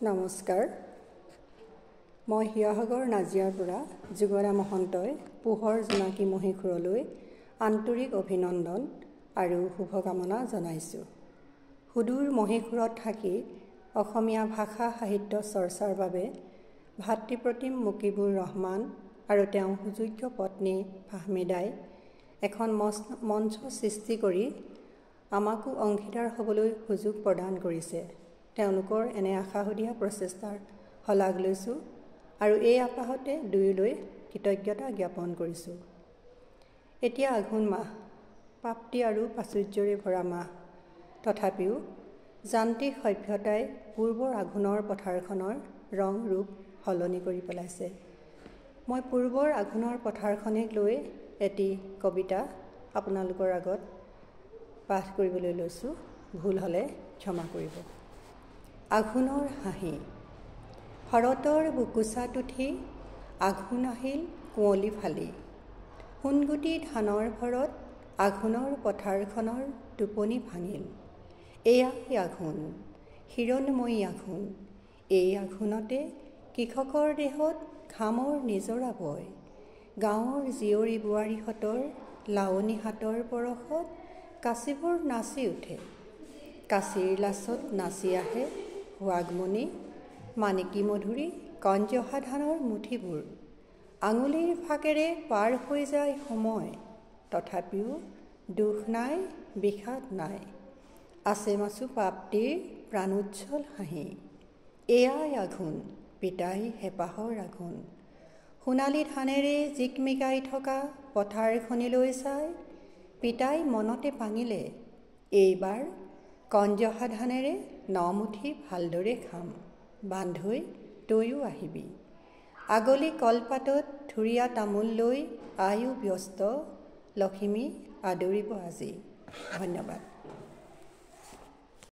নমস্কাৰ। মই হিয়াসাগৰ নাজিয়াৰ পৰা যুগৰা মহন্তই পোহৰ জোনাকী মহীশূৰলৈ আন্তৰিক অভিনন্দন আৰু শুভকামনা জনাইছোঁ। সুদূৰ মহীশূৰত থাকি অসমীয়া ভাষা সাহিত্য চৰ্চাৰ বাবে ভাতৃপ্ৰতিম মুকিবুৰ ৰহমান আৰু তেওঁৰ সুযোগ্য পত্নী ফাহমিদাই এখন মঞ্চ সৃষ্টি কৰি আমাকো অংশীদাৰ হ'বলৈ সুযোগ প্ৰদান কৰিছে। তেওঁলোকৰ এনে আশাসুধীয়া প্ৰচেষ্টাৰ শলাগ লৈছোঁ আৰু এই আপাহতে দুয়োলৈ কৃতজ্ঞতা জ্ঞাপন কৰিছোঁ। এতিয়া আঘোণ মাহ, প্ৰাপ্তি আৰু প্ৰাচুৰ্যৰে ভৰা মাহ। তথাপিও যান্ত্ৰিক সভ্যতাই পূৰ্বৰ আঘোণৰ পথাৰখনৰ ৰং ৰূপ সলনি কৰি পেলাইছে। মই পূৰ্বৰ আঘোণৰ পথাৰখনিক লৈ এটি কবিতা আপোনালোকৰ আগত পাঠ কৰিবলৈ লৈছোঁ। ভুল হ'লে ক্ষমা কৰিব। আঘোণৰ হাঁহি। শৰতৰ বুকুচাত উঠি আঘোণ আহিল কুঁৱলী ফালি, সোণগুটি ধানৰ ভৰত আঘোণৰ পথাৰখনৰ টোপনি ভাঙিল। এয়াই আঘোণ, হিৰণময়ী আঘোণ, এই আঘোণতে কৃষকৰ দেহত ঘামৰ নিজৰা বয়। গাঁৱৰ জীয়ৰী বোৱাৰীহঁতৰ লাৱনী হাতৰ পৰশত কাঁচিবোৰ নাচি উঠে। কাঁচিৰ লাচত নাচি আহে সুৱাগমণি, মাণিকী মধুৰী কঞ্জহা ধানৰ মুঠিবোৰ। আঙুলিৰ ফাকেৰে পাৰ হৈ যায় সময়, তথাপিও দুখ নাই, বিষাদ নাই। আছে মাছো প্ৰাপ্তিৰ প্ৰাণোজ্জ্বল হাঁহি। এয়াই আঘোণ, পিতাই হেঁপাহৰ আঘোণ। সোণালী ধানেৰে জিকমিকাই থকা পথাৰখনিলৈ চাই পিতাই মনতে পাঙিলে, এইবাৰ কঞ্জহা ধানেৰে নমুঠি ভালদৰে খাম। বান্ধৈ তয়ো আহিবি। আগলি কলপাতত থুৰীয়া তামোল লৈ আয়ো ব্যস্ত, লখিমী আদৰিব আজি। ধন্যবাদ।